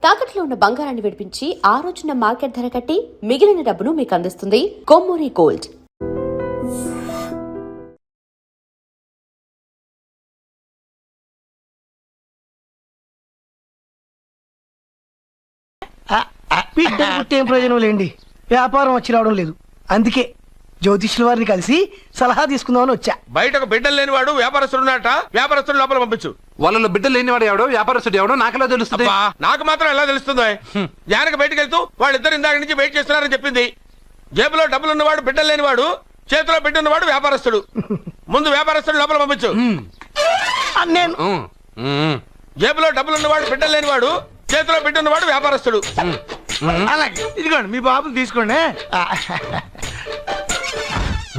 తాకట్లో ఉన్న బంగారాన్ని విడిపించి ఆ రోజున మార్కెట్ ధర కట్టి మిగిలిన డబ్బును మీకు అందిస్తుంది కొమ్మూరి గోల్డ్. ఏం ప్రయోజనం లేండి, వ్యాపారం వచ్చి రావడం లేదు. అందుకే జ్యోతిష్యుల వారిని కలిసి సలహా తీసుకుందామని వచ్చా. బయటకు బిడ్డలు లేనివాడు వ్యాపారస్తుడు ఉన్నట, వ్యాపారస్తుడు లోపల పంపించు. వాళ్ళలో బిడ్డలు లేనివాడు ఎవడో వ్యాపారస్తుడు ఎవడో నాకెలా తెలుస్తుంది? నాకు మాత్రం ఎలా తెలుస్తుందో? జానకి బయటకు వెళ్తూ వాళ్ళిద్దరు ఇందాక నుంచి వెయిట్ చేస్తున్నారని చెప్పింది. జేబులో డబ్బులు ఉన్నవాడు బిడ్డలు లేనివాడు, చేతిలో బిడ్డ ఉన్నవాడు వ్యాపారస్తుడు. ముందు వ్యాపారస్తుడు లోపల పంపించు. నేను జేబులో డబ్బులు ఉన్నవాడు బిడ్డలు లేనివాడు, చేతిలో బిడ్డ ఉన్నవాడు వ్యాపారస్తుడు. అలాగే ఇదిగోండి మీ బాబుని తీసుకోండి.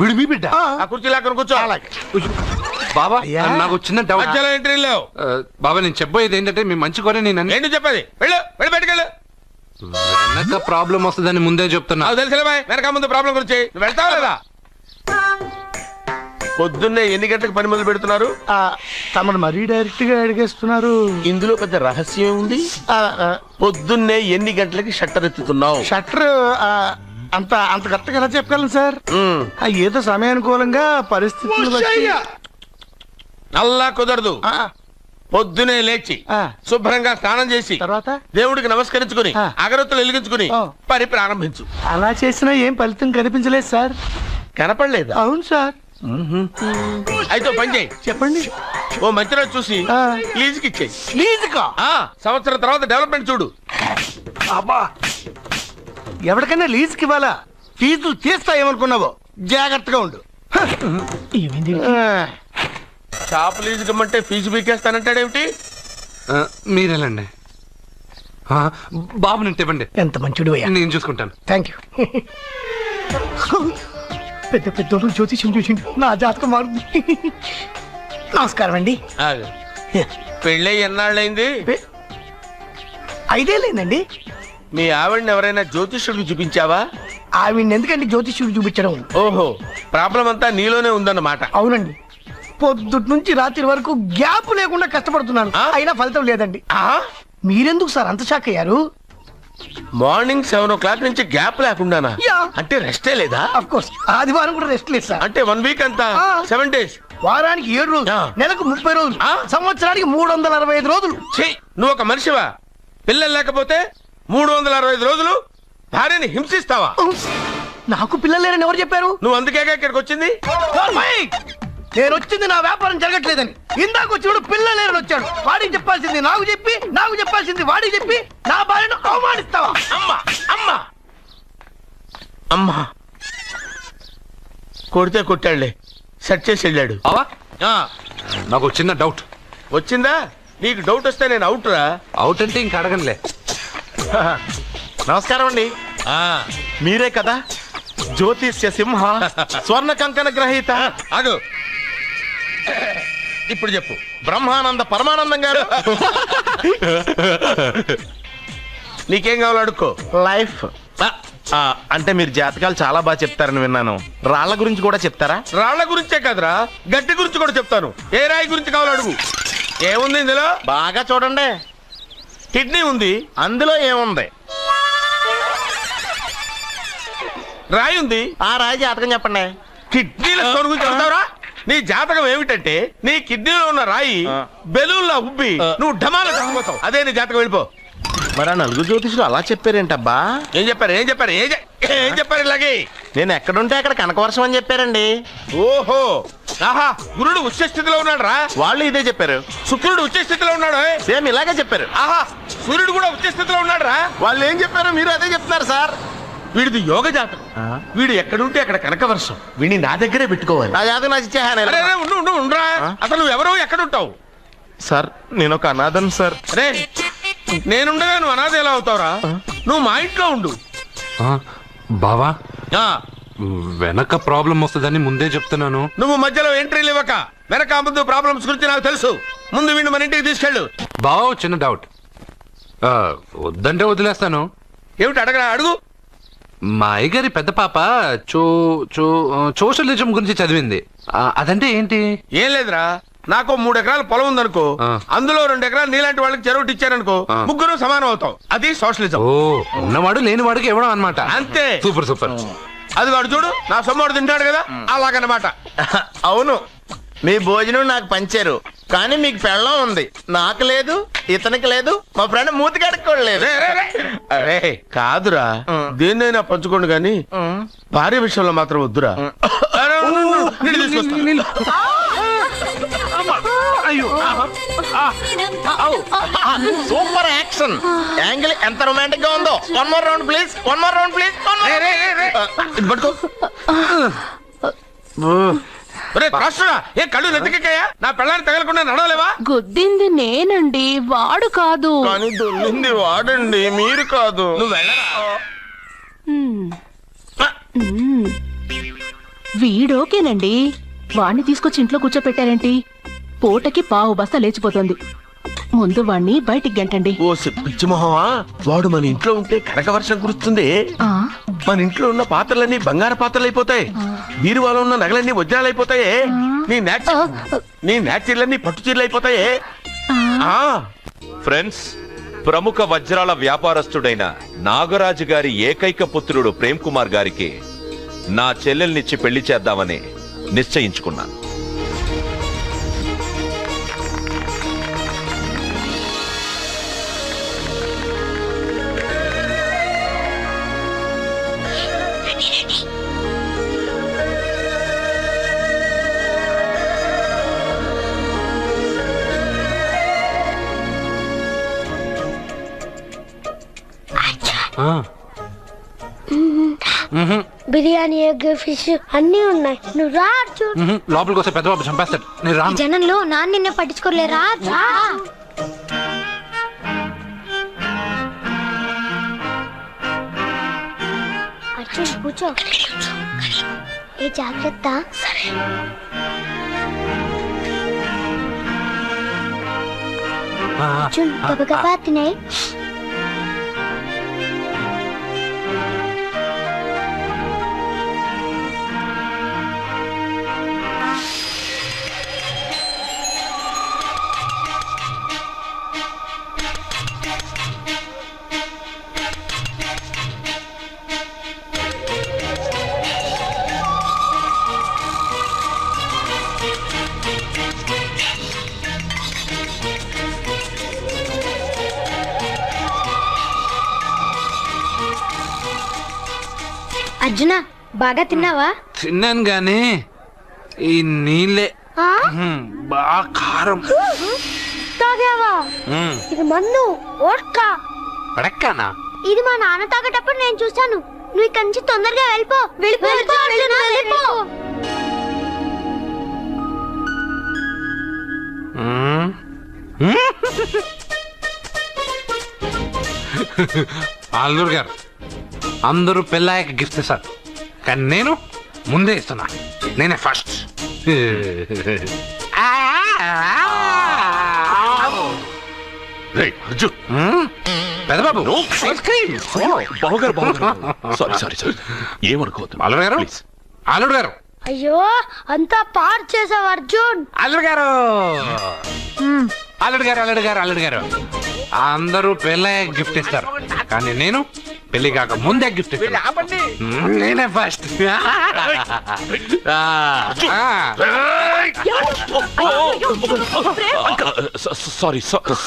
వీడు మీ బిడ్డ? ఆ కుర్చీ లాక్కను కూర్చో. బాబా నాకు చిన్న డౌట్. మధ్యలో ఎంట్రీ లేవు. బాబా నేను చెప్పబోయేది ఏంటంటే మీ మంచి కోరే నేను ఏంటి చెప్పేది? వెళ్ళు వెళ్ళి బయటకెళ్ళు. వెనక ప్రాబ్లం వస్తుందని ముందే చెప్తున్నా. నాకు తెలుసులే బాయ్, వెనక ముందు ప్రాబ్లం గురించి. నువ్వు వెళ్తావా లేదా? పొద్దున్నే ఎన్ని గంటలకు పని మొదలు పెడుతున్నారు? తమను మరీ డైరెక్ట్ గా అడిగేస్తున్నారు. ఇందులో పెద్ద రహస్యం ఉంది. పొద్దున్నే ఎన్ని గంటలకి షట్టర్ ఎత్తుతున్నావు? షట్టర్ అంత అంత కరెక్ట్గా ఎలా చెప్పగలను సార్? ఏదో సమయానుకూలంగా పరిస్థితులు బట్టి. అల్లా కుదరదు. పొద్దునే లేచి శుభ్రంగా స్నానం చేసి తర్వాత దేవుడికి నమస్కరించుకుని అగరత్తులు వెలిగించుకుని పని ప్రారంభించు. అలా చేసినా ఏం ఫలితం కనిపించలేదు సార్. కనపడలేదు? అవును సార్. అయితే పని చేయి. చెప్పండి. ఓ మంచి రోజు చూసి లీజుకి ఇచ్చేయి. లీజుకా? సంవత్సరం తర్వాత డెవలప్మెంట్ చూడు. అబ్బా, ఎవరికైనా లీజుకి ఇవ్వాలా? ఫీజులు తీస్తాయేమనుకున్నావో, జాగ్రత్తగా ఉండు. షాప్ లీజుకి ఇమ్మంటే ఫీజు పీకేస్తానంటాడేమిటి? మీరేలండి బాబు, నేను ఇవ్వండి. ఎంత మంచిడు అయ్యా. నేను చూసుకుంటాను. Thank you. పెద్ద పెద్దోళ్ళు జ్యోతిష్యం చూసిండు, నా జాతకం మారుంది. నమస్కారం అండి. పెళ్ళి ఎన్నాళ్ళైంది? 5 ఏళ్ళైందండి. మీ ఆవిడని ఎవరైనా జ్యోతిష్యుడికి చూపించావా? ఆవిడ ఎందుకండి జ్యోతిష్యుడు చూపించడం? ఓహో, ప్రాబ్లం అంతా నీలోనే ఉందన్నమాట. అవునండి, పొద్దుటి నుంచి రాత్రి వరకు గ్యాప్ లేకుండా కష్టపడుతున్నాను, అయినా ఫలితం లేదండి. మీరెందుకు సార్ అంత షాక్ అయ్యారు? మార్నింగ్ 7 o'clock నుంచి గ్యాప్ లేకుండానా? అంటే రెస్టే లేదా? ఆఫ్ కోర్స్, ఆదివారం కూడా రెస్ట్ లేదు సార్. అంటే 1 వీక్ అంతా 7 days, వారానికి 7 రోజులు, నెలకు 30 రోజులు, సంవత్సరానికి 365 రోజులు. నువ్వు ఒక మనిషివా? పిల్లలు లేకపోతే 365 రోజులు భార్యని హింసిస్తావా? నాకు పిల్లలు లేరని ఎవరు చెప్పారు? నువ్వు అందుకే ఇక్కడికి వచ్చింది. నేను వచ్చింది నా వ్యాపారం జరగట్లేదని. ఇందాక వచ్చినప్పుడు పిల్లలు లేరని వచ్చాడు. వాడికి చెప్పాల్సింది నాకు చెప్పి, నాకు చెప్పాల్సింది వాడికి చెప్పి నా భార్యను అవమానిస్తావా? అమ్మా అమ్మా అమ్మా, కొడితే కొట్టాడులే, సెట్ చేసి వెళ్ళాడు. నాకు చిన్న డౌట్ వచ్చిందా? నీకు డౌట్ వస్తే నేను అవుట్ రా. అవుట్ అంటే ఇంక అడగనులే. నమస్కారం అండి. మీరే కదా జ్యోతిష్య సింహ స్వర్ణ కంకణ గ్రహీత? అదు, ఇప్పుడు చెప్పు. బ్రహ్మానంద పరమానందం గారు నీకేం కావాలో అడుక్కో. లైఫ్ అంటే మీరు జాతకాలు చాలా బాగా చెప్తారని విన్నాను. రాళ్ల గురించి కూడా చెప్తారా? రాళ్ల గురించే కదరా, గట్టి గురించి కూడా చెప్తాను. ఏ రాయి గురించి కావాలో అడుగు. ఏముంది ఇందులో? బాగా చూడండి. కిడ్నీ ఉంది. అందులో ఏముంది? రాయి ఉంది. ఆ రాయి జాతకం చెప్పండి. కిడ్నీల స్టోన్ గురించి చెప్తావురా? నీ జాతకం ఏమిటంటే నీ కిడ్నీలో ఉన్న రాయి బెలూన్లా ఉబ్బి నువ్వు ఢమాల చచ్చిపోతావు. అదే నీ జాతకం. వెళ్ళిపో. మరి ఆ 4 జ్యోతిషులు అలా చెప్పారేంటబ్బా? ఏం చెప్పారు? ఏం చెప్పారు? ఏం చెప్పారు? ఇలాగే నేను ఎక్కడుంటే అక్కడ కనకవర్షం అని చెప్పారండి. ఓహో, ఆహా, గురుడు ఉచ్చ స్థితిలో ఉన్నాడు రా. వాళ్ళు ఇదే చెప్పారు. శుక్రుడు ఉచ్చ స్థితిలో ఉన్నాడు. సేమ్ ఇలాగే చెప్పారు. ఆహా, సూర్యుడు కూడా ఉచ్చ స్థితిలో ఉన్నాడు రా. వాళ్ళు ఏం చెప్పారు మీరు అదే చెప్తున్నారు సార్. వీడిది యోగ జాతకం. వీడు ఎక్కడుంటే అక్కడ కనకవర్షం. వీడిని నా దగ్గరే పెట్టుకోవాలి. నా జాతకం నాకు ఇచ్చేహాను. ఉండరా, అసలు నువ్వెవరో ఎక్కడుంటావు? సార్ నేను ఒక అనాథను సార్. రే, నేనుండగా నువ్వు అనాథ ఎలా అవుతావురా? నువ్వు మా ఇంట్లో ఉండు. బావా, వెనక ప్రాబ్లం వస్తుందని ముందే చెప్తున్నాను. నువ్వు మధ్యలో ఎంట్రీలు ఇవ్వక. వెనక ముందు ప్రాబ్లమ్స్ గురించి నాకు తెలుసు. ముందు వీడిని మన ఇంటికి తీసుకెళ్ళు. బావా, చిన్న డౌట్. వద్దంటే వదిలేస్తాను. ఏమిటి అడగరా? అడుగు. మా అయ్యగారి పెద్ద పాప సోషలిజం గురించి చదివింది. అదంటే ఏంటి? ఏం లేదురా, నాకు 3 ఎకరాల పొలం ఉందనుకో, ఆ. అందులో 2 ఎకరాలు నీలాంటి వాళ్ళకి చెరువు ఇచ్చారనుకో, ఆ. ముగ్గురు సమానం అవుతాం. అది సోషలిజం. ఓ ఉన్నవాడు లేని వాడికి ఇవ్వడం అనమాట. అంతే. Super super. అది వాడు చూడు, నా సొమ్మడు తింటాడు కదా, అలాగనమాట. అవును, మీ భోజనం నాకు పంచారు, కానీ మీకు పెళ్ళం ఉంది, నాకు లేదు, ఇతనికి లేదు, మా ఫ్రెండ్ మూతి కడుక్కోలేదు. అరే కాదురా, దేన్నైనా పంచుకోండి కానీ భార్య విషయంలో మాత్రం వద్దురా. అరే, నీళ్ళు తీసుకొస్తా. సూపర్ యాక్షన్ యాంగిల్ ఎంత రొమాంటిక్ గా ఉందో. One more round please, one more round please. ఇది పట్టుకో. ఒరే రాష్ట్రుడా, ఏ కళ్ళు నెత్తికెక్కాయా? నా పెళ్ళాన్ని తగలకుండా నడవలేవా? గుద్దింది నేనండి, వాడు కాదు. కానీ దొల్లింది వాడండి, మీరు కాదు. నువ్వు వెళ్ళరా. వీడోకేనండి, వాణ్ణి తీసుకొచ్చి ఇంట్లో కూర్చోపెట్టారేంటి? పూటకి పావు బస్తా లేచిపోతుంది. ముందు వాణ్ణి బయటికి గంటండి. ఓ పిచ్చి మొహమా, వాడు మన ఇంట్లో ఉంటే కనక వర్షం కురుస్తుంది. ఆ, మన ఇంట్లో ఉన్న పాత్రలన్నీ బంగారు పాత్రలు అయిపోతాయి, బీరువాలో ఉన్న నగలన్నీ వజ్రాలు అయిపోతాయి, నీ నాచీర్లన్నీ పట్టు చీరలు అయిపోతాయి. ఫ్రెండ్స్, ప్రముఖ వజ్రాల వ్యాపారస్తుడైన నాగరాజు గారి ఏకైక పుత్రుడు ప్రేమ్ కుమార్ గారికి నా చెల్లెల్నిచ్చి పెళ్లి చేద్దామని నిశ్చయించుకున్నాను. బిర్యానీ, ఎగ్, ఫిష్ అన్నీ ఉన్నాయి. నువ్వు రా చూడు. లోపలికి వస్తే పెద్దబాబు చంపేస్తాడు. నేను ఈ రాను. జనంలో నాన్న నిన్నే పట్టించుకోలేరా? రా. అర్జున్ కూర్చో. ఏ జాగ్రత్త. అర్జున్ గబగబా తినే. అర్జున, బాగా తిన్నావా? తిన్నాను గానీ ఈ నీళ్ళే బాగా కారం. తాగావా? ఇది మందు, ఓట్కా. పడక్కానా? ఇది మా నాన్న తాగేటప్పుడు నేను చూశాను. నువ్వు ఇక్కడి నుంచి తొందరగా వెళ్ళిపో. వెళ్ళిపో అర్జున, వెళ్ళిపో. అల్లూరు గారు, అందరూ పెళ్ళాయక గిఫ్ట్ ఇస్తారు, కానీ నేను ముందే ఇస్తున్నా. నేనే ఫస్ట్. పెద్దబాబు ఏమనుకోవద్దు. అల్లుడు గారు, అల్లుడు గారు, అయ్యో, అంతా పాడు చేసావు అర్జున్. అల్లుడు గారు, అల్లుడు గారు, అల్లుడు గారు, అల్లుడు గారు, అందరూ పెళ్ళాయక గిఫ్ట్ ఇస్తారు, కానీ నేను పెళ్లి కాక ముందే గిఫ్ట్ ఇస్తాను. నేనే ఫస్ట్.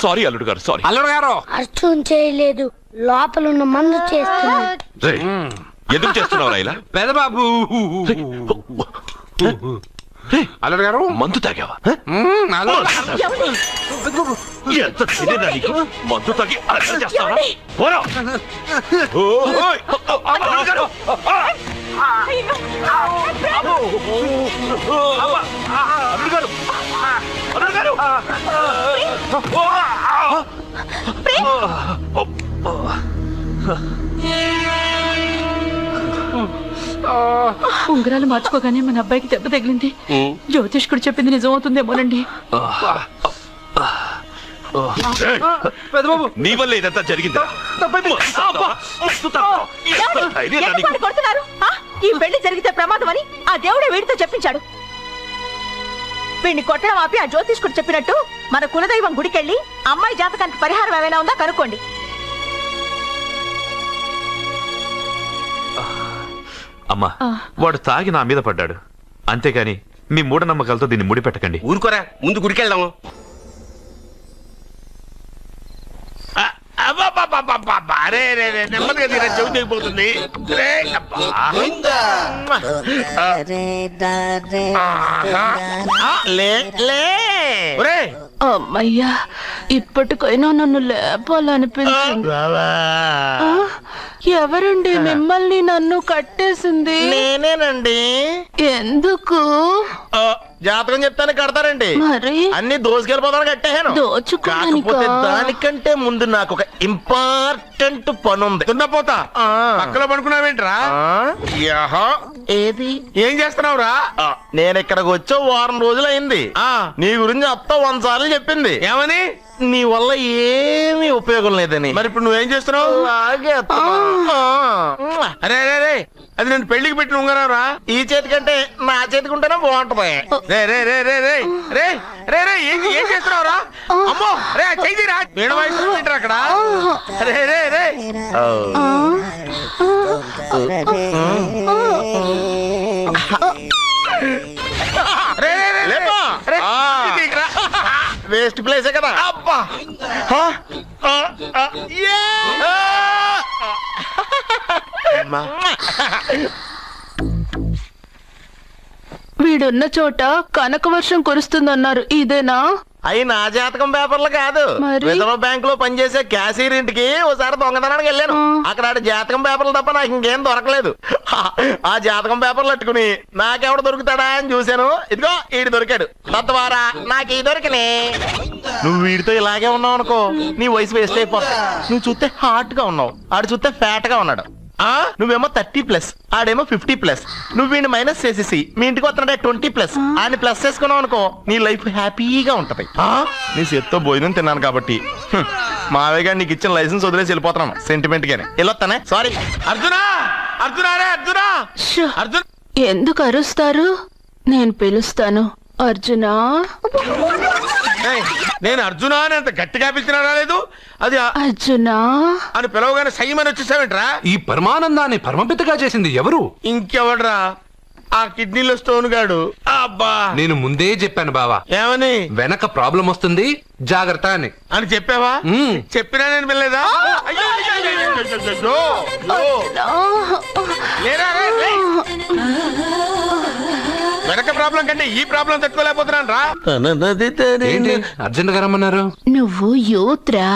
సారీ అల్లుడు గారు, సారీ. అల్లుడు గారు, అర్జున్ చేయలేదు, లోపల ఉన్న మందు చేస్తున్నాడు. ఎందుకు చేస్తున్నావు ఇలా? పెద్దబాబు, అల్లుడు గారు, మందు తాగావా? ఎంత తెలియదా నీకు? మందు తాగి అలసట చేస్తావా? పోరా. ఓయ్! అల్లుడు గారు! అల్లుడు గారు! అల్లుడు గారు! ఉంగరాలు మార్చుకోగానే మన అబ్బాయికి దెబ్బ తగిలింది. జ్యోతిష్కుడు చెప్పింది నిజమవుతుందేమోనండి. పెద్దబాబు, నీ వల్ల ఇదంతా జరిగింది. ఈ పెళ్లి జరిగితే ప్రమాదం అని ఆ దేవుడే వీడితో చెప్పించాడు. వీడిని కొట్టడం ఆపి ఆ జ్యోతిష్కుడు చెప్పినట్టు మన కులదైవం గుడికెళ్ళి అమ్మాయి జాతకానికి పరిహారం ఏమైనా ఉందా కనుక్కోండి. అమ్మా వాడు తాగి నా మీద పడ్డాడు, అంతేగాని మీ మూఢనమ్మకాలతో దీన్ని ముడిపెట్టకండి. ఊరుకోరా, ముందు గుడికెళ్దాము. అరే రే రే, నెమ్మదిగా తీరా, చెవి తెగిపోతుంది. రే, అబ్బా. లే లే ఒరేయ్, అమ్మయ్యా, ఇప్పటికైనా నన్ను లేపాలనిపించింది. ఆ, ఎవరండి మిమ్మల్ని నన్ను కట్టేసింది? నేనేనండి. ఎందుకు? జాతకం చెప్తాను కడతారండి. మరి అన్ని దోసుకెళ్ళిపోతాను కట్టేహాను. దోచుకోడానికా? కాకపోతే దానికంటే ముందు నాకు ఒక ఇంపార్టెంట్ పని ఉంది. దున్నపోతా పక్కలో పడుకున్నావేంట్రా? యహ, ఏది ఏం చేస్తున్నావురా? నేను ఇక్కడికి వచ్చే వారం రోజులు అయింది. నీ గురించి అత్త 100 సార్లు చెప్పింది. ఏమని? నీ వల్ల ఏమీ ఉపయోగం లేదని. మరి ఇప్పుడు నువ్వేం చేస్తున్నావు? అలాగే అత్త. అరే అరే అరే, అది నేను పెళ్లికి పెట్టిన ఉంగరారా. ఈ చేతి కంటే నా చేతికి ఉంటేనే బాగుంటది. రే రే రే రే రే రే రే రే, ఏం చేస్తున్నావురా? అమ్మో, రే చెయ్యిరా, వీణ వయసు ఏంట్రా అక్కడ? రే రే రే రే రే రే లేపా. రే, ఆ. ఇది ఇక్కడ. వేస్ట్ ప్లేసే కదా. అబ్బా వీడున్న చోట కనక వర్షం కురుస్తుందన్నారు, ఇదేనా? అయి నా జాతకం పేపర్లు కాదు. మరి? రిజర్వ్ బ్యాంక్ లో పనిచేసే క్యాషియర్ ఇంటికి ఒకసారి దొంగతనానికి వెళ్ళాను. అక్కడ ఆడ జాతకం పేపర్లు తప్ప నాకు ఇంకేం దొరకలేదు. ఆ జాతకం పేపర్లు పట్టుకుని నాకెవడు దొరుకుతాడా అని చూశాను. ఇదిగో ఈడు దొరికాడు. తద్వారా నాకు ఈ దొరికినే. నువ్వు వీడితో ఇలాగే ఉన్నావు అనుకో, నీ వయసు వేస్ట్ అయిపోతాయి. నువ్వు చూస్తే హాట్ గా ఉన్నావు, ఆడు చూస్తే ఫ్యాట్ గా ఉన్నాడు. నువ్వేమో 30+, ఆడేమో 50+. నువ్వు వీడిని మైనస్ చేసేసి మీ ఇంటికి వస్తున్నాడే 20+, ఆయన ప్లస్ చేసుకున్నావు అనుకో, నీ లైఫ్ హ్యాపీగా ఉంటది. నీ చేత్తో భోజనం తిన్నాను కాబట్టి మావయ్య గారు నీకు ఇచ్చిన లైసెన్స్ వదిలేసి వెళ్ళిపోతున్నాను సెంటిమెంట్ గానే. వెళ్ళొస్తానే. సారీ. అర్జునా, అర్జునా రే అర్జునా, షో, అర్జున్. ఎందుకు అరుస్తారు? నేను పిలుస్తాను. అర్జునా. ఏయ్, నేను అర్జునా అని అంత గట్టిగా పిలిచినా రాలేదు. అది అర్జునా అని పిలవగానే సైమని వచ్చేసావేంట్రా? ఈ పరమానందాన్ని పరమపితగా చేసింది ఎవరు? ఇంకెవడ్రా? ఆ కిడ్నీలో స్టోన్ గాడు. అబ్బా, నేను ముందే చెప్పాను బావా, ఏమని? వెనక ప్రాబ్లం వస్తుంది, జాగ్రత్త అని. అని చెప్పావా? చెప్పినా నేను వెళ్ళలేదా? అయ్యో, అయ్యో, అయ్యో, అయ్యో, అయ్యో, అయ్యో. లేరా, రే, రే. వెనక ప్రాబ్లం కంటే ఈ ప్రాబ్లం తట్టుకోలేకపోతున్నాను రా. ఏంటి అర్జెంట్ గా రమ్మన్నారు? నువ్వు యూత్రా,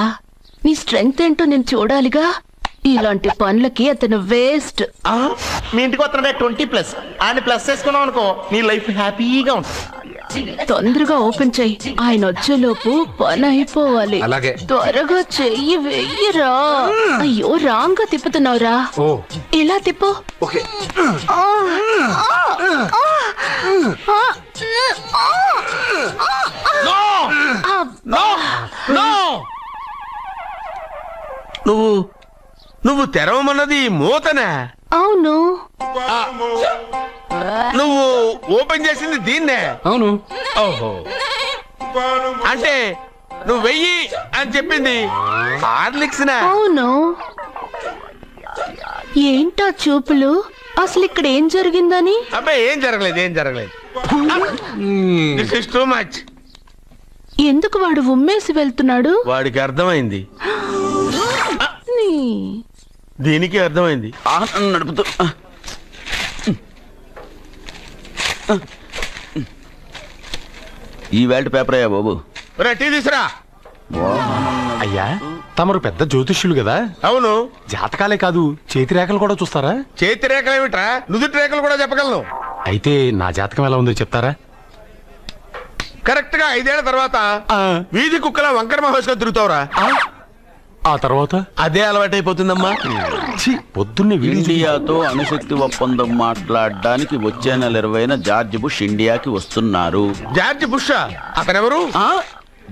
నీ స్ట్రెంగ్త్ ఏంటో నేను చూడాలిగా. ఇలాంటి పనులకి అతను వేస్ట్. మీ ఇంటికి వస్తున్నాడే 20+, ఆయన ప్లస్ చేసుకున్నావు అనుకో, నీ లైఫ్ హ్యాపీగా ఉంటుంది. తొందరగా ఓపెన్ చెయ్యి, ఆయన వచ్చేలోపు పని అయిపోవాలి. అలాగే. త్వరగా చెయ్యి వెయ్యరా. అయ్యో, రాంగ్ గా తిప్పుతున్నావురా. ఓ, ఇలా తిప్పు. ఓకే. నువ్వు తెరవమన్నది మూతనే. అవును. నువ్వు ఓపెన్ చేసింది దీన్నే. అవును. ఓహో, అంటే నువ్వు వెయ్యి అని చెప్పింది హార్లిక్స్. అవును. ఏంటా చూపులు? అసలు ఇక్కడ ఏం జరిగిందని? అబ్బాయి, ఏం జరగలేదు, ఏం జరగలేదు. This is too much. ఎందుకు వాడు ఉమ్మేసి వెళ్తున్నాడు? వాడికి అర్థమైంది, దీనికి అర్థమైంది. నడుపుతూ ఈ వేల్ట్ పేపర్ అయ్యా బాబు. టీ తీసురా. అయ్యా, తమరు పెద్ద జ్యోతిష్యులు కదా. అవును. జాతకాలే కాదు, చేతి రేఖలు కూడా చూస్తారా? చేతి రేఖలు ఏమిట్రా, నుదుటి రేఖలు కూడా చెప్పగలను. అయితే నా జాతకం ఎలా ఉందో చెప్తారా? కరెక్ట్ గా 5 ఏళ్ల తర్వాత వీధి కుక్కల వంకర మహేష్గా తిరుగుతావురా. ఆ తర్వాత అదే అలవాటైపోతుందమ్మా. పొద్దున్నే ఇండియాతో అణుశక్తి ఒప్పందం మాట్లాడడానికి వచ్చే నెల 20న జార్జ్ బుష్ ఇండియాకి వస్తున్నారు. జార్జ్ బుషా? అతనెవరు?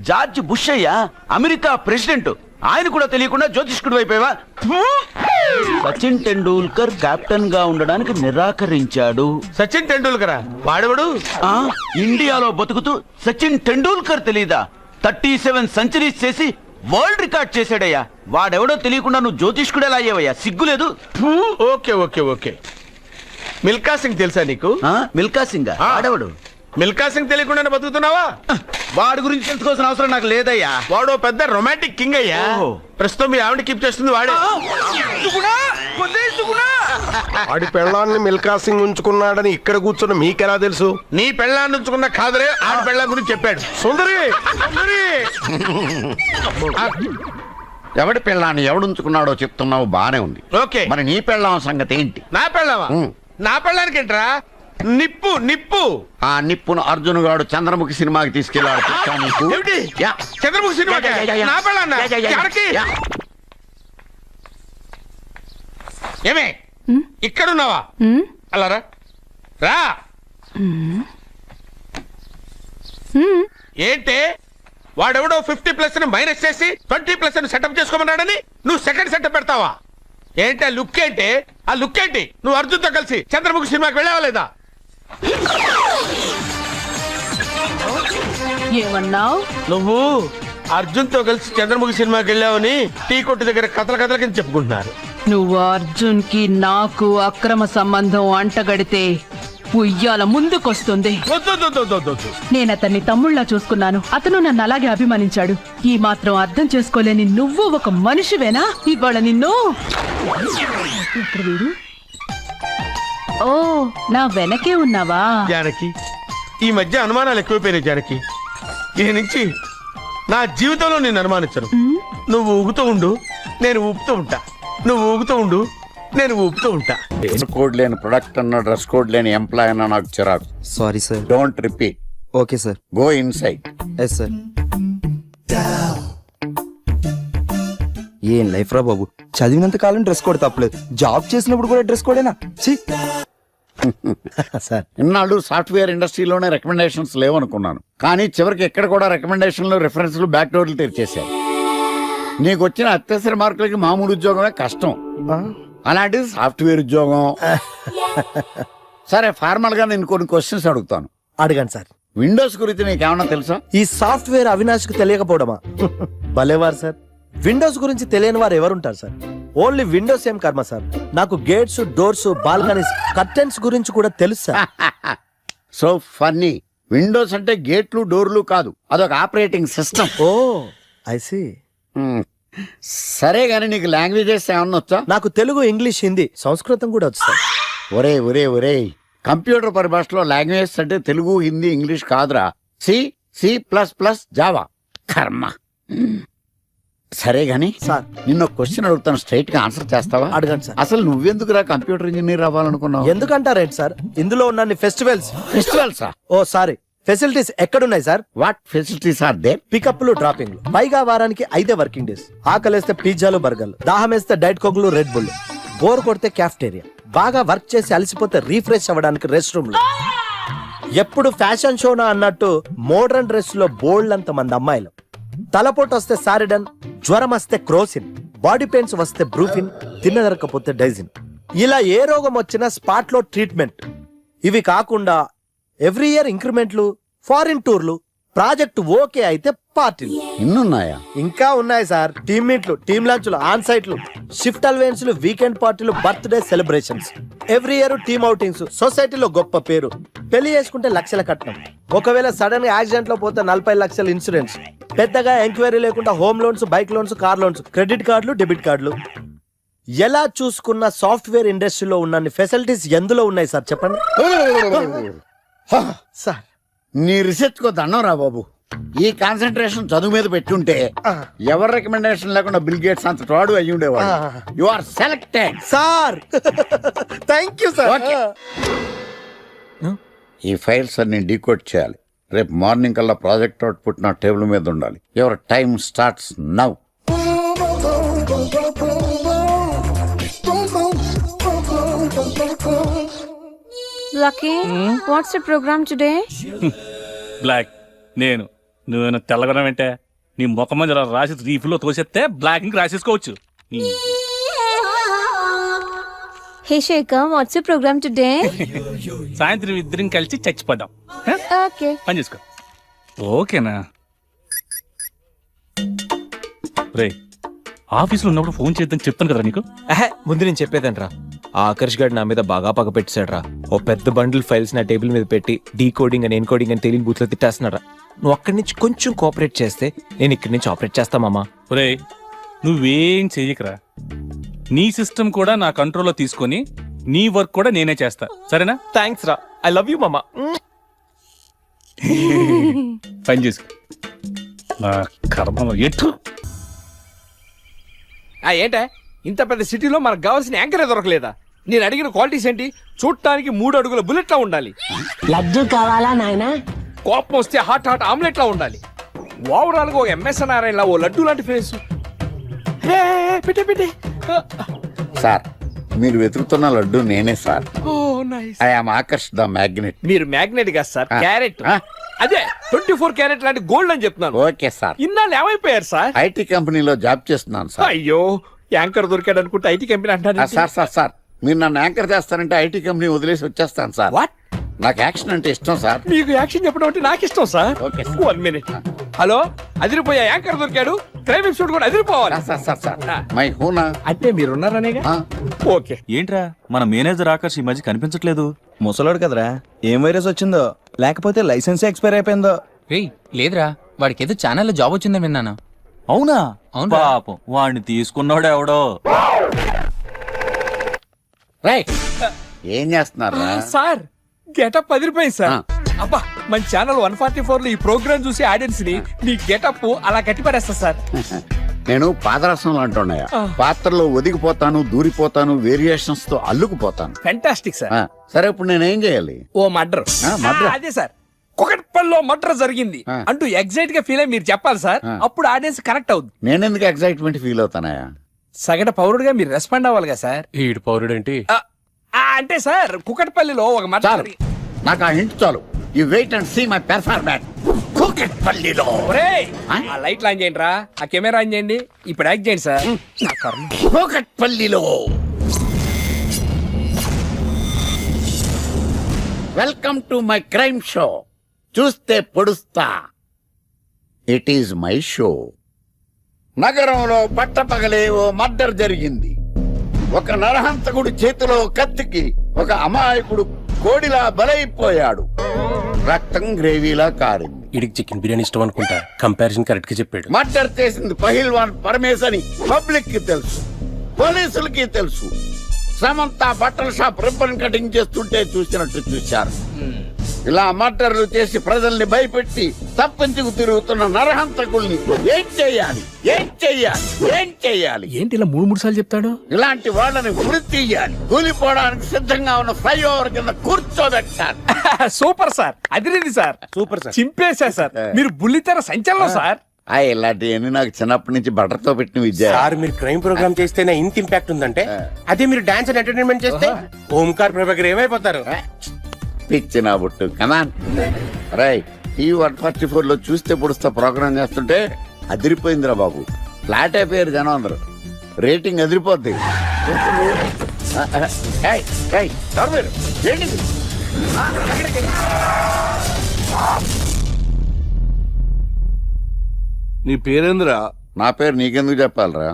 జార్జ్ బుష్ అయ్యా, అమెరికా ప్రెసిడెంట్. ఆయన కూడా తెలియకుండా జ్యోతిష్కుడు అయిపోయావా? సచిన్ టెండూల్కర్ కెప్టెన్ గా ఉండడానికి నిరాకరించాడు. సచిన్ టెండూల్కరా? వాడెవడు? ఆ, ఇండియాలో బతుకుతూ సచిన్ టెండూల్కర్ తెలీదా? 37 సెంచరీస్ చేసి వరల్డ్ రికార్డ్ చేశాడయ్యా. వాడెవడో తెలియకుండా నువ్వు జ్యోతిష్కుడు ఎలా అయ్యావయ్యా? సిగ్గులేదు. Okay okay okay. Milkha Singh తెలుసా నీకు? మిల్కా సింగ్ వాడెవడు? మిల్కా సింగ్ తెలియకుండానే బతుకుతున్నావా? వాడి గురించి తెలుసుకోవాల్సిన అవసరం నాకు లేదయ్యా. వాడు పెద్ద రొమాంటిక్ కింగ్ అయ్యా. ఓహో. ప్రస్తుతం మీ ఆవిడ కీప్ చేస్తుంది వాడే. వాడి పెళ్ళాన్ని మిల్కా సింగ్ ఉంచుకున్నాడని ఇక్కడ కూర్చున్న మీకెలా తెలుసు? నీ పెళ్ళాన్ని ఉంచుకున్న కాదరే ఆడి పెళ్ళాం గురించి చెప్పాడు. సుందరి ఎవడి పెళ్ళాన్ని ఎవడుంచుకున్నాడో చెప్తున్నావు బానే ఉంది. ఓకే, మరి నీ పెళ్ళాం సంగతి ఏంటి? నా పెళ్ళావా? నా పెళ్ళానికి ఏంట్రా? నిప్పు నిప్పు. ఆ నిప్పును అర్జున్ గాడు చంద్రముఖి సినిమాకి తీసుకెళ్ళాడు. తెలుసా నీకు? ఏమిటి? యా. చంద్రముఖి సినిమా నా పెళ్ళాన్నా? ఎక్కడికి? ఏమే ఇక్కడున్నావా? అలా రా రా. ఏంటి వాడెవడో 50+ ని మైనస్ చేసి 20+ ని సెటప్ చేసుకోమన్నాడని నువ్వు సెకండ్ సెటప్ పెడతావా? ఏంటి ఆ లుక్ ఏంటి? ఆ లుక్ ఏంటి? నువ్వు అర్జున్తో కలిసి చంద్రముఖి సినిమాకి వెళ్ళావా లేదా? ఏమన్నావు? నువ్వు అర్జున్తో కలిసి చంద్రముఖి సినిమాకి వెళ్ళావని టీ కొట్టు దగ్గర కథల కింద చెప్పుకుంటున్నారు. నువ్వు అర్జున్ కి నాకు అక్రమ సంబంధం అంటగడితే ఉయ్యాల ముందుకొస్తుంది. నేను అతన్ని తమ్ముళ్ళ చూసుకున్నాను. అతను నన్ను అలాగే అభిమానించాడు. ఈ మాత్రం అర్థం చేసుకోలేని నువ్వు ఒక మనిషివేనా? ఇవాళ నిన్ను ఓ నా వెనకే ఉన్నావా? జానకి, ఈ మధ్య అనుమానాలు ఎక్కువైపోయినాయి జానకి. ఈ నుంచి నా జీవితంలో నేను అనుమానించను. నువ్వు ఊగుతూ ఉండు, నేను ఊపుతూ ఉంటా. నువ్వు ఊగుతూ ఉండు, నేను ఊపుతూ ఉంటా. డ్రెస్ కోడ్ లేని ప్రొడక్ట్ అన్న డ్రెస్ కోడ్ లేని ఎంప్లాయ్ అన్న నాకు చిరాకు. Sorry sir. Don't repeat. Okay sir. Go inside. Yes sir. ఏం లైఫ్ రా బాబు. చదివినంత కాలం డ్రెస్ కోడ్ తప్పలేదు, జాబ్ చేసినప్పుడు కూడా డ్రెస్ కోడేనా? సార్, ఇన్నాళ్ళు సాఫ్ట్వేర్ ఇండస్ట్రీలోనే రికమెండేషన్స్ లేవనుకున్నాను. కానీ చివరికి ఎక్కడ కూడా రికమెండేషన్లు రిఫరెన్స్లు బ్యాక్ డోర్లు తెరిచేశారు. నీకు వచ్చిన అత్యవసర మార్కులకి మామూలు ఉద్యోగమే కష్టం, అలాంటిది సాఫ్ట్వేర్ ఉద్యోగం. సరే, ఫార్మల్ గా నేను కొన్ని క్వశ్చన్స్ అడుగుతాను. అడగండి సార్. విండోస్ గురించి నీకేమన్నా తెలుసా? ఈ సాఫ్ట్వేర్ అవినాష్ కు తెలియకపోవడమా? భలేవారు సార్. విండోస్ గురించి తెలియని వారు ఎవరుంటారు సార్? ఓన్లీ విండోస్ ఏం కర్మ సార్, నాకు గేట్స్, డోర్స్, బాల్కనీస్, కర్టెన్స్ గురించి కూడా తెలుసు సార్. So funny. విండోస్ అంటే గేట్లు డోర్లు కాదు, అదొక operating system. Oh I see. సరే గానీ నీకు లాంగ్వేజెస్ ఏమన్నా వచ్చా? నాకు తెలుగు, ఇంగ్లీష్, హిందీ, సంస్కృతం కూడా వచ్చు సార్. ఒరే ఒరే ఒరే, కంప్యూటర్ పరిభాషలో లాంగ్వేజెస్ అంటే తెలుగు, హిందీ, ఇంగ్లీష్ కాదురా. C++, Java. కర్మ. సరే గాని సార్, నిన్న క్వశ్చన్ అడుగుతాను, స్ట్రైట్ గా ఆన్సర్ చేస్తావా? అడగండి సార్. అసలు నువ్వెందుకురా కంప్యూటర్ ఇంజనీర్ అవ్వాలనుకున్నావు? ఎందుకంటారేంటి సార్, ఇందులో ఉన్న ఫెస్టివల్సా? ఓ సారీ, ఫెసిలిటీస్ ఎక్కడున్నాయి sir? What facilities are there? పికప్లు, డ్రాపింగ్లు, పైగా వారానికి 5 వర్కింగ్ డేస్. ఆకలేస్తే పిజ్జాలు, బర్గర్లు, దాహం వేస్తే డైట్ కోక్లు, రెడ్ బుల్, బోర్ కొడితే క్యాఫ్టేరియా, బాగా వర్క్ చేసి అలసిపోతే రీఫ్రెష్ అవ్వడానికి రెస్ట్ రూమ్లు. ఎప్పుడు ఫ్యాషన్ షోనా అన్నట్టు మోడర్న్ డ్రెస్ లో బోల్డ్ అంత మంది అమ్మాయిలు. తలపోటు వస్తే సారిడన్, జ్వరం వస్తే క్రోసిన్, బాడీ పెయిన్స్ వస్తే బ్రూఫిన్, తిన్నదరకపోతే డైజిన్. ఇలా ఏ రోగం వచ్చినా స్పాట్ లో ట్రీట్మెంట్. ఇవి కాకుండా ఎవ్రీ ఇయర్ ఇంక్రిమెంట్లు, ఫారిన్ టూర్లు, ప్రాజెక్ట్ ఓకే అయితే పార్టీలు. ఇన్నున్నాయా? ఇంకా ఉన్నాయి సార్. టీమ్ మీట్లు, టీమ్ లంచ్లు, ఆన్ సైట్లు, షిఫ్ట్ అలవెన్స్లు, వీకెండ్ పార్టీలు, birthday celebrations, every year team outings, సొసైటీలో గొప్ప పేరు. పెళ్లి చేసుకుంటే లక్షల కట్నం, ఒకవేళ సడన్ యాక్సిడెంట్ లో పోతే 40 లక్షల ఇన్సూరెన్స్, పెద్దగా ఎంక్వైరీ లేకుండా home loans, bike loans, car loans, credit కార్డులు, డెబిట్ కార్డులు. ఎలా చూసుకున్న సాఫ్ట్వేర్ ఇండస్ట్రీలో ఉన్న ఫెసిలిటీస్ ఎందులో ఉన్నాయి సార్ చెప్పండి సార్. నీ రీసెర్చ్ కో దండం రా బాబు. ఈ కాన్సన్ట్రేషన్ చదువు మీద పెట్టుంటే ఎవరి రికమెండేషన్ లేకుండా బిల్ గేట్స్ అంత తోడు అయ్యి ఉండేవాడు. You are selected sir. Thank you sir. ఈ ఫైల్స్ అన్ని డీకోడ్ చేయాలి. రేపు మార్నింగ్ కల్లా ప్రాజెక్ట్ అవుట్పుట్ నా టేబుల్ మీద ఉండాలి. Your time starts now. Lucky, what's the program today? Black. నేను నువ్వేనా తెల్లగొన వెంటే నీ ముఖం మీద ఇలా రాసి రీఫ్లో తోసేస్తే బ్లాక్ ఇంక రాసేసుకోవచ్చు. Hey Shekhar, what's your programme today? సాయంత్రం ఇద్దరం కలిసి చచ్చిపోదాం. ఓకే. పని చేసుకో. ఓకేనా? రే, ఆఫీస్లో ఉన్నప్పుడు ఫోన్ చేద్దాం చెప్తాను కదరా నీకు. ముందు నేను చెప్పేదంట్రా, ఆ ఆకర్ష్ గారు నా మీద బాగా పగ పెట్టాడురా. ఓ పెద్ద బండిల్ ఫైల్స్ నా టేబుల్ మీద పెట్టి డీకోడింగ్ అని ఎన్కోడింగ్ అని తెలియని బూత్లో తిట్టేస్తున్నారా. నువ్వు అక్కడి నుంచి కొంచెం కోఆపరేట్ చేస్తే నేను ఇక్కడి నుంచి ఆపరేట్ చేస్తా మామా. రే, నువ్వేం చెయ్యకరా. నీ సిస్టమ్ కూడా నా కంట్రోల్లో తీసుకొని నీ వర్క్ కూడా నేనే చేస్తా, సరేనా? థ్యాంక్స్ రా, ఐ లవ్ యూ మామా. పని చేసుకో. నా కర్మ ఎటు. ఏంటే ఇంత పెద్ద సిటీలో మనకు కావాల్సిన యాంకరే దొరకలేదా? నేను అడిగిన క్వాలిటీస్ ఏంటి? చూడటానికి 3 అడుగుల బుల్లెట్ లా ఉండాలి. లడ్డు కావాలా నాయనా? కోపం వస్తే హాట్ హాట్ ఆమ్లెట్ లా ఉండాలి. ఓవరాల్ గా ఓ ఎంఎస్ నారాయణ లా ఓ లడ్డు లాంటి ఫేస్. పెట్టే సార్, మీరు వెతుకుతున్న లడ్డు నేనే సార్. ఓ nice. I am Akarsh the magnet. మీరు మ్యాగ్నెట్ గా సార్, క్యారెట్. అదే 24 క్యారెట్ లాంటి గోల్డ్ అని చెప్తున్నాను. Okay sir. ఇన్నాళ్ళు ఏమైపోయారు సార్? ఐటీ కంపెనీలో జాబ్ చేస్తున్నాను సార్. అయ్యో, యాంకర్ దొరికాడు అనుకుంటే ఐటీ కంపెనీ అంటారు. సార్ మీరు నన్ను యాంకర్ చేస్తారంటే ఐటీ కంపెనీ వదిలేసి వచ్చేస్తాను సార్. వాట్? నాకు యాక్షన్ అంటే ఇష్టం సార్. మీకు యాక్షన్ చెప్పడం అంటే నాకు ఇష్టం సార్. Okay 1 minute. హలో, అదిరిపోయా యాంకర్ దొరికాడు. క్రైమ్ ఎపిసోడ్ కూడా అదిరిపోవాలి. మై హూనా అంటే మీరున్నారనేగా. ఓకే. ఏంట్రా, మన మేనేజర్ ఆకర్ష్ ఈ మధ్య కనిపించట్లేదు. ముసలాడు కదరా, ఏం వైరస్ వచ్చిందో లేకపోతే లైసెన్స్ ఎక్స్పైర్ అయిపోయిందో. లేదురా, వాడికి ఏదో ఛానల్లో జాబ్ వచ్చిందని విన్నాను. అవునా? అవును. పాపం వాడిని తీసుకున్నాడు ఎవడో. ఏం చేస్తున్నారు సార్? గెటప్ అదిరిపోయింది సార్. అబ్బా, మన ఛానల్ 144 లో ఈ ప్రోగ్రామ్ చూసి ఆడియన్స్ ని మీ గెటప్ అలా కట్టిపడేస్తా సార్. నేను పాదరసం అంటున్నాయా, పాత్రలో ఒదిగిపోతాను, దూరిపోతాను, వేరియేషన్స్ తో అల్లుకుపోతాను. Fantastic sir. సరే, ఇప్పుడు నేనేం చేయాలి? ఓ మర్డర్. అదే సార్, కుకట్పల్లిలో మర్డర్ జరిగింది అంటూ ఎగ్జైట్ గా ఫీల్ అయ్యి మీరు చెప్పాలి సార్. అప్పుడు ఆడియన్స్ కనెక్ట్ అవుద్ది. నేనెందుకు ఎగ్జైట్మెంట్ ఫీల్ అవుతానయా? సగటు పౌరుడుగా మీరు రెస్పాండ్ అవ్వాలి కదా సార్. ఈడు పౌరుడు ఏంటి? అంటే సార్, కుకట్పల్లిలో ఒక మర్డర్. నాకు ఆ హింట్ చాలు. You wait and see my performance. కుకట్పల్లిలో ఆ లైట్ ఆన్ చేయండి రా, ఆ కెమెరా ఆన్ చేయండి. ఇప్పుడు యాక్ట్ చేయండి సార్. కుకట్పల్లిలో. Welcome to my crime show. చూస్తే పొడుస్తా. It is my show. నగరంలో పట్టపగలే ఓ మర్డర్ జరిగింది. ఒక నరహంతకుడు చేతిలో కత్తికి ఒక అమాయకుడు కోడిలా బలైపోయాడు. రక్తం గ్రేవీలా కారింది. ఇడికి చికెన్ బిర్యానీ ఇష్టం అనుకుంటా. కంపారిజన్ కరెక్ట్ గా చెప్పాడు. మర్డర్ చేసింది పహిల్వాన్ పరమేశ్ అని పబ్లిక్ కి తెలుసు, పోలీసులకి తెలుసు. సమంత బట్టల షాప్ రిబ్బన్ కటింగ్ చేస్తుంటే చూసినట్టు చూశారు. ఇలా మర్డర్లు చేసి ప్రజల్ని భయపెట్టి తప్పించుకు తిరుగుతున్న నరహంతకుల్ని ఏం చెయ్యాలి? ఏంటి ఇలా 3 సార్లు చెప్తాడు? ఇలాంటి వాళ్ళని ఉరి తీయాలి. కూలిపోవడానికి సిద్ధంగా ఉన్న ఫ్లైఓవర్ కింద కూర్చోబెట్టాలి. సూపర్ సార్, అదిరింది సార్. సూపర్ సార్, చింపేశా సార్. మీరు బుల్లితెర సంచలనం సార్. ఇలాంటివన్నీ నాకు చిన్నప్పటి నుంచి బట్టర్తో పెట్టిన విద్య సార్. మీరు క్రైమ్ ప్రోగ్రామ్ చేస్తేనే ఇంత ఇంపాక్ట్ ఉందంటే, అదే మీరు డాన్స్ అండ్ ఎంటర్టైన్మెంట్ చేస్తే ఓంకార్ ప్రభాకర్ ఏమైపోతారు? పిచ్చి నా బుట్టు. కమాన్ రైట్. ఈ 144 లో చూస్తే పొడుస్తా ప్రోగ్రామ్ చేస్తుంటే అదిరిపోయిందిరా బాబు. ఫ్లాట్ అయిపోయారు జనం అందరూ. రేటింగ్ అదిరిపోద్ది. నీ పేరేంద్రా? నా పేరు నీకెందుకు చెప్పాలరా?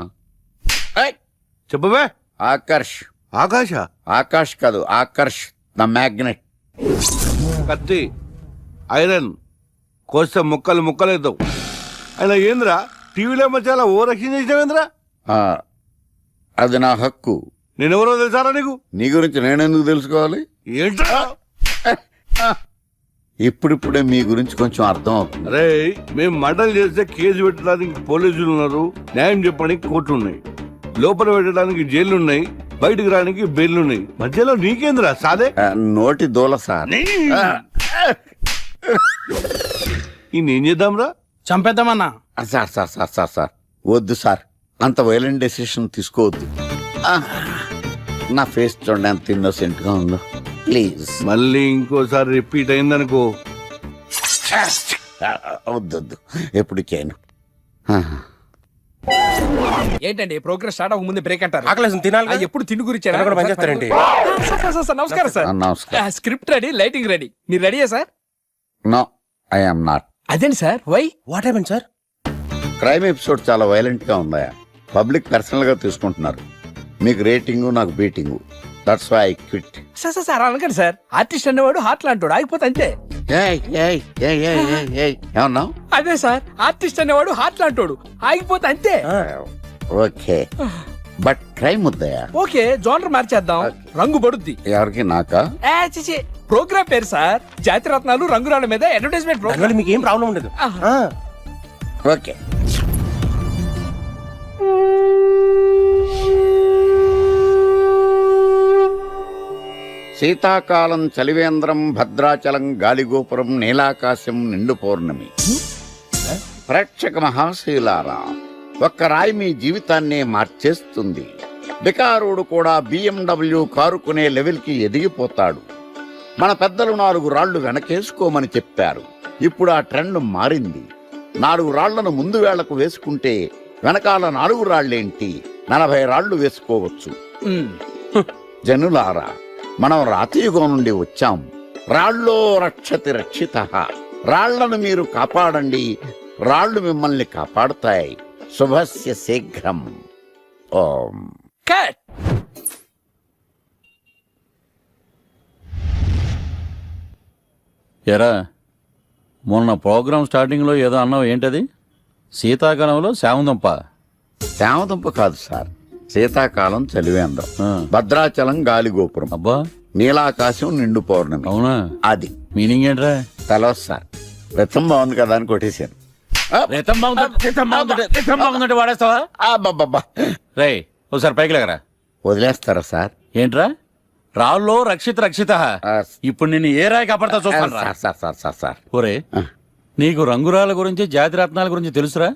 చెప్పవే. ఆకర్ష్. ఆకాశ? ఆకాష్ కాదు, ఆకర్ష్ ద మ్యాగ్నెట్. కత్తి, ఐరన్ కోస్తే ముక్కలు ముక్కలేద్దావు. అయినా ఏంద్రా టీవీలో మధ్య ఓ రక్షణ చేసినావేంద్రా? అది నా హక్కు. నేనెవరో తెలుసారా నీకు? నీ గురించి నేనెందుకు తెలుసుకోవాలి? ఏంట్రా? ఇప్పుడిప్పుడే మీ గురించి కొంచెం అర్థం అవుతుంది. అరే, మేము మర్డర్ చేస్తే కేసు పెట్టడానికి పోలీసులు ఉన్నారు, న్యాయం చెప్పడానికి కోర్టులు ఉన్నాయి, లోపల పెట్టడానికి జైలు ఉన్నాయి, బయటకు రానికి బెయిల్ ఉన్నాయి. మధ్యలో నీకేంద్రా సాదే? నోటి దూల సార్. ఈయనేం చేద్దాంరా? చంపేద్దామన్నా. Sir sir sir sir sir వద్దు సార్, అంత వైలెంట్ డెసిషన్ తీసుకోవద్దు. నా ఫేస్ చూడండి ఎంత ఇన్నోసెంట్ గా ఉందో. ప్లీజ్. మళ్ళీ ఇంకోసారి రిపీట్ అయిందనుకో. వద్దొద్దు, ఎప్పుడు చేయను. ఏంటండి ప్రోగ్రెస్ స్టార్ట్ అవ్వక ముందు బ్రేక్ అంటారు? ఆకలేసం తినాలి కదా? ఎప్పుడు తిండి గురించి తినకుండా పని చేస్తారేంటి? నమస్కారం సార్. నమస్కారం. Script ready, lighting ready. మీరు రెడీయా sir? No I am not. అదేంటి sir, why? What happen sir? Crime episode చాలా వైలెంట్ గా ఉందా, పబ్లిక్ పర్సనల్ గా తీసుకుంటున్నారు. మీకు రేటింగ్, నాకు beating. That's why I quit. Sir అనకండి సార్. ఆర్టిస్ట్ అనేవాడు హార్ట్ లాంటాడు, ఆగిపోతే అంతే. ఏమన్నా? అదే సార్, ఆర్టిస్ట్ అనేవాడు హార్ట్ లాంటాడు, ఆగిపోతే అంతే. ఓకే, బట్ క్రైమ్ వద్దయా? ఓకే, జోనర్ మార్చేద్దాం, రంగు పడుద్ది. ఎవరికి? నాకా? ప్రోగ్రామ్ పేరు సార్ జాతిరత్నాలు రంగురాళ్ళ మీద అడ్వర్టైజ్మెంట్ ప్రోగ్రామ్. మీకు ఏం ప్రాబ్లం ఉండదు. ఓకే. శీతాకాలం చలివేంద్రం, భద్రాచలం గాలిగోపురం, నీలాకాశం, నిండు పౌర్ణమి. ప్రేక్షక మహాశీలారా, ఒక్క రాయి మీ జీవితాన్నే మార్చేస్తుంది. బికారుడు కూడా BMW కారు కొనే లెవెల్కి ఎదిగిపోతాడు. మన పెద్దలు 4 రాళ్లు వెనకేసుకోమని చెప్పారు. ఇప్పుడు ఆ ట్రెండ్ మారింది. 4 రాళ్లను ముందు వేళ్లకు వేసుకుంటే వెనకాల 4 రాళ్లేంటి, 40 రాళ్లు వేసుకోవచ్చు. జనులారా, మనం రాతియుగం నుండి వచ్చాం. రాళ్ళో రక్షతి రక్షిత. రాళ్లను మీరు కాపాడండి, రాళ్లు మిమ్మల్ని కాపాడుతాయి. శుభస్య శీఘ్రం. ఓం. ఎరా, మొన్న ప్రోగ్రామ్ స్టార్టింగ్ లో ఏదో అన్నావు, ఏంటది? శీతాకాలంలో శామదుంప. శామదుంప కాదు సార్, శీతాకాలం చలివేంద్రం, భద్రాచలం గాలిగోపురం, అబ్బా, నీలాకాశం, నిండు పౌర్ణమి. అవునా? అది మీనింగ్ ఏంట్రా? తెలవదు సార్, రతం బాగుంది కదా అని కొట్టేశాను. వాడేస్తావా? రే, ఒకసారి పైకి లేకరా. వదిలేస్తారా సార్? ఏంట్రా? రాళ్ళో రక్షిత. ఇప్పుడు నిన్ను ఏ రాయి కాపాడతా చూస్తాను. సార్ ఒరే, నీకు రంగురాల గురించి, జాతిరత్నాల గురించి తెలుసురా?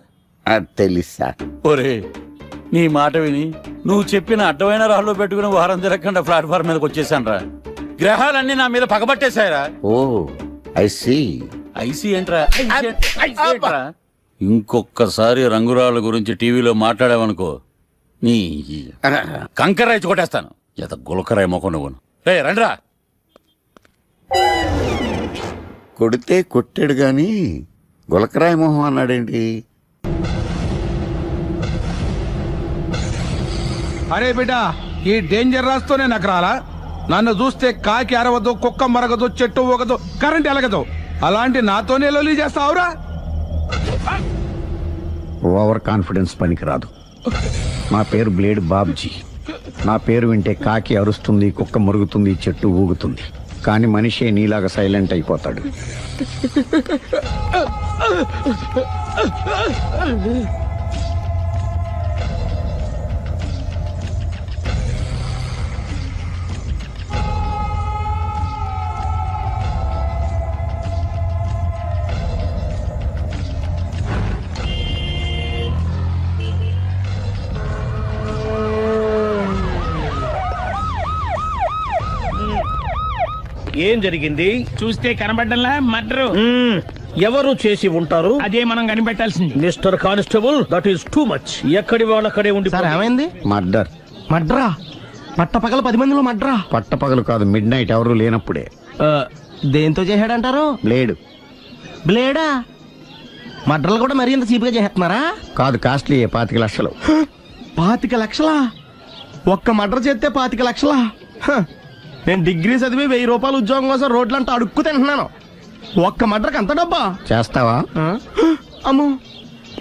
తెలుసు సార్. ఒరే, నీ మాట విని నువ్వు చెప్పిన అడ్డమైన రాళ్ళు పెట్టుకుని వారం తిరగకుండా ప్లాట్ఫామ్ మీదకి వచ్చేసాను రా. గ్రహాలన్నీ నా మీద పగబట్టేశాయరా. ఓ, ఐసీ ఏంట్రా? ఇంకొక్కసారి రంగురాళ్ళ గురించి టీవీలో మాట్లాడావనుకో, నీ కంకర్రాయి కొట్టేస్తాను. ఎంత గులకరాయి మొక్క నువ్వు. రే రండ్రా. కొడితే కొట్టాడు గాని గులకరాయి మొహం అన్నాడేంటి? అరే బిడ్డ, ఈ డేంజర్ రాస్తూనే నాకు రాలా? నన్ను చూస్తే కాకి అరవదు, కుక్క మరగదు, చెట్టు ఊగదు, కరెంట్ ఎలగదు. అలాంటి నాతోనే లొల్లి చేస్తావురా? ఓవర్ కాన్ఫిడెన్స్ పనికిరాదు. నా పేరు బ్లేడ్ బాబ్జీ. నా పేరు వింటే కాకి అరుస్తుంది, కుక్క మురుగుతుంది, చెట్టు ఊగుతుంది. కానీ మనిషే నీలాగా సైలెంట్ అయిపోతాడు. ఏం జరిగింది? చూస్తే కనబడ్డంలా మర్డర్. ఎవరు చేసి ఉంటారు? అదే మనం కనిపెట్టాల్సింది. Mister constable, that is too much. ఎక్కడి వాళ్ళక్కడే ఉండి. ఏమైంది? మర్డర్. మర్డరా? పట్టపగల 10 మందిలో మర్డరా? పట్టపగలు కాదు, మిడ్ నైట్ ఎవరు లేనప్పుడే. దేంతో చేశాడంటారు? బ్లేడ్. బ్లేడా? మర్డర్లు కూడా మరీ ఇంత చీప్ గా చేస్తున్నారా? కాదు, కాస్ట్లీ. 25 లక్షలు. 25 లక్షలా? ఒక్క మర్డర్ చేస్తే 25 లక్షలా? నేను డిగ్రీ చదివి 1000 రూపాయలు ఉద్యోగం కోసం రోడ్లంతా అడుక్కు తింటున్నాను. ఒక్క మర్డర్కి అంత డబ్బా? చేస్తావా? అమ్మో,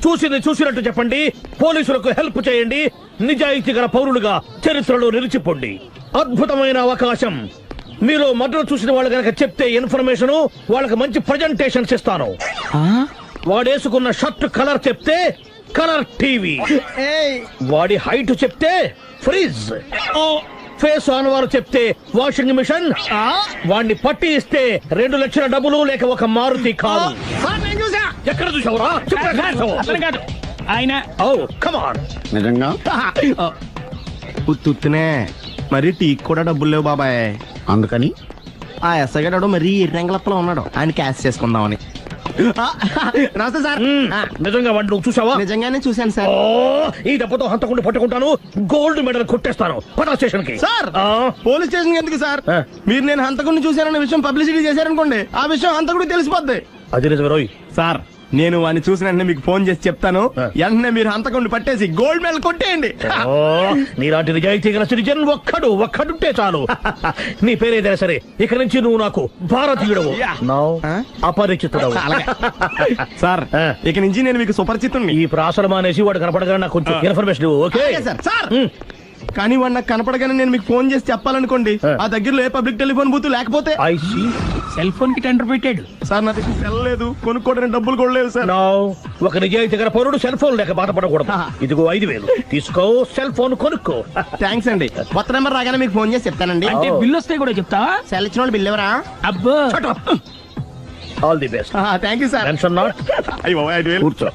చూసింది చూసినట్టు చెప్పండి. పోలీసులకు హెల్ప్ చేయండి. నిజాయితీ గల పౌరులుగా చరిత్రలో నిలిచిపోండి. అద్భుతమైన అవకాశం. మీరు మర్డర్ చూసిన వాళ్ళు కనుక చెప్తే ఇన్ఫర్మేషన్, వాళ్ళకి మంచి ప్రజెంటేషన్స్ ఇస్తాను. వాడేసుకున్న షర్ట్ కలర్ చెప్తే కలర్ టీవీ, వాడి హైట్ చెప్తే ఫ్రిజ్, ఫేస్ ఆన్ వారు చెప్తే వాషింగ్ మిషన్, వాడిని పట్టి ఇస్తే 2 లక్షల డబ్బులు లేక ఒక మారుతి కాదు. ఎక్కడ చూసావురా? ఆయన నిజంగా ఉత్తునే మరి టీకి కూడా డబ్బులు లేవు బాబాయ్. అందుకని ఆ ఎస్ఐ గారు మరీ ఎర్రంగలప్పలో ఉన్నాడు. ఆయన క్యాష్ చేసుకుందామని. నమస్తే సార్. నిజంగా వాడిని నువ్వు చూసావా? నిజంగానే చూశాను సార్. ఈ దెబ్బతో హంతకుండా పట్టుకుంటాను, గోల్డ్ మెడల్ కొట్టేస్తాను. పద స్టేషన్ కి. సార్ పోలీస్ స్టేషన్ ఎందుకు సార్? మీరు నేను హంతకుడిని చూశానన్న విషయం పబ్లిసిటీ చేశారనుకోండి, ఆ విషయం హంతకుడికి తెలిసిపోద్ది. అది నిజమే రోయ్. సార్ నేను వాడిని చూసిన వెంటనే మీకు ఫోన్ చేసి చెప్తాను. వెంటనే మీరు హంతకుడిని పట్టేసి గోల్డ్ మెడల్ కొట్టేయండి. నీలాంటి నిజాయితీ గల సిటిజన్ ఒక్కడుంటే చాలు. నీ పేరేదైనా సరే, ఇక నుంచి నువ్వు నాకు భారతీయుడవు, అపరిచితుడవు. సార్ ఇక నుంచి నేను మీకు సుపరిచితుడిని. ఈ ప్రాసలు మానేసి వాడు కనపడగా నాకు కొంచెం ఇన్ఫర్మేషన్ ఇవ్వు, ఓకే? సార్ కానీ వాడు నాకు కనపడగానే నేను మీకు ఫోన్ చేసి చెప్పాలనుకోండి, ఆ దగ్గరలో ఏ పబ్లిక్ టెలిఫోన్ బూత్ లేకపోతే సెల్ ఫోన్ కి టెండర్ పెట్టాడు. సార్ నా దగ్గర సెల్ లేదు, కొనుక్కోవడానికి డబ్బులు కూడా లేవు సార్. ఒక నిజాయితీ గల పౌరుడు సెల్ ఫోన్ లేక బాధపడకూడదు. ఇదిగో 5,000 తీసుకో, సెల్ ఫోన్ కొనుక్కో. థ్యాంక్స్ అండి. కొత్త నెంబర్ రాగానే మీకు ఫోన్ చేసి చెప్తానండి. అంటే బిల్ వస్తే కూడా చెప్తావా? సెల్ ఇచ్చిన వాళ్ళు బిల్ ఎవరా? అబ్బో, all the best. Thank you sir. Tension not. కూర్చో.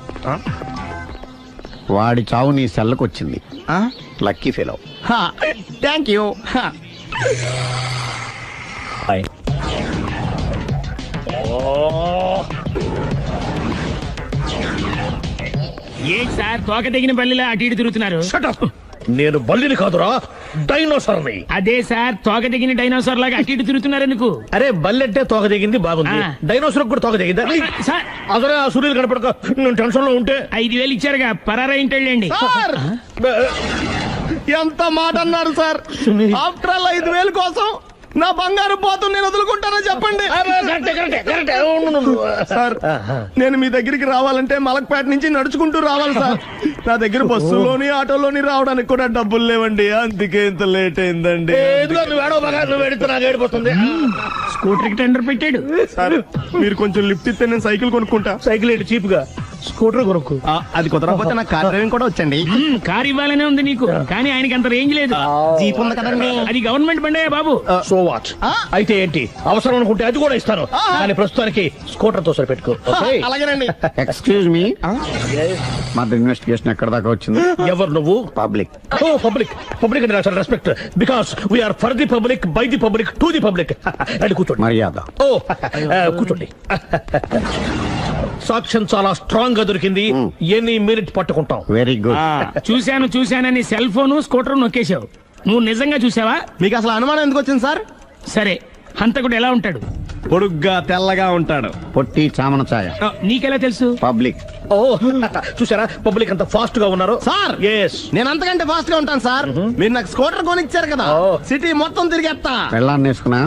వాడి చావు నీ సెల్లకు వచ్చింది. Lucky fellow. Thank you. ఏంటి సార్ తోక తెగిన బల్లిలా అటు ఇటు తిరుగుతున్నారు? నేను బల్లిని కాదురా, డైనోసార్ని. అదే సార్, తోక తెగిన డైనోసార్ లాగా అటు ఇటు తిరుగుతున్నారు ఎందుకు? అరే బల్లెట్టే తోక తెగింది, బాగుంది. డైనోసార్ కూడా తోక తెగిందా? అసలే ఆ సూర్యులు కనపడక నేను టెన్షన్ లో ఉంటే 5,000 ఇచ్చారుగా, పరారా ఇంటండి. ఎంత మాట అన్నారు సార్? ఆఫ్టర్ ఆల్ 5,000 కోసం నా బంగారు పోతు నేను వదులుకుంటానో చెప్పండి. సార్ నేను మీ దగ్గరికి రావాలంటే మలక్పేట నుంచి నడుచుకుంటూ రావాలి సార్. నా దగ్గర బస్సులోని ఆటోలోని రావడానికి కూడా డబ్బులు లేవండి, అందుకే ఇంత లేట్ అయిందండి. స్కూటర్ కి టెండర్ పెట్టాడు సార్. మీరు కొంచెం లిఫ్ట్ ఇస్తే నేను సైకిల్ కొనుక్కుంటా. సైకిల్ ఏంటి చీప్ గా, స్కూటర్ కొనుక్కు. అది కుదరకపోతే నాకు కార్ డ్రైవింగ్ కూడా వచ్చండి. కార్ ఇవ్వాలనే ఉంది నీకు, కానీ ఆయనకి అంత రేంజ్ లేదు. జీప్ ఉంది కదండి. అది గవర్నమెంట్ బండే బాబు. So what? అయితే ఏంటి, అవసరం అనుకుంటే అది కూడా ఇస్తాను, కానీ ప్రస్తుతానికి స్కూటర్ తో సరిపెట్టుకో. అలాగేనండి. ఎక్స్క్యూజ్ మీ, మా ఇన్వెస్టిగేషన్ ఎక్కడ దాకా వచ్చింది? ఎవరు నువ్వు? పబ్లిక్. ఓ పబ్లిక్. పబ్లిక్ అంటే నాకు respect, because we are for the public, by the public, to the public. అది కూర్చోండి. మర్యాద. ఓ కూర్చోండి. సాక్ష్యం చాలా స్ట్రాంగ్ గా దొరికింది, ఎన్ని మినిట్ పట్టుకుంటాం. Very good. చూశానని సెల్ ఫోన్ స్కూటర్ నొక్కేశావు. నువ్వు నిజంగా చూసావా? మీకు అసలు అనుమానం ఎందుకు వచ్చింది సార్? సరే, హంతకుడు ఎలా ఉంటాడు? పొడుగ్గా తెల్లగా ఉంటాడు. పొట్టి చామన ఛాయ. నీకెలా తెలుసు? పబ్లిక్. ఓ చూసారా, పబ్లిక్ అంత ఫాస్ట్ గా ఉన్నారు సార్. నేను అంతకంటే ఫాస్ట్ గా ఉంటాను సార్. మీరు నాకు స్కూటర్ కొనిచ్చారు కదా, సిటీ మొత్తం తిరిగేస్తా. పెళ్ళాన్ని వేసుకున్నా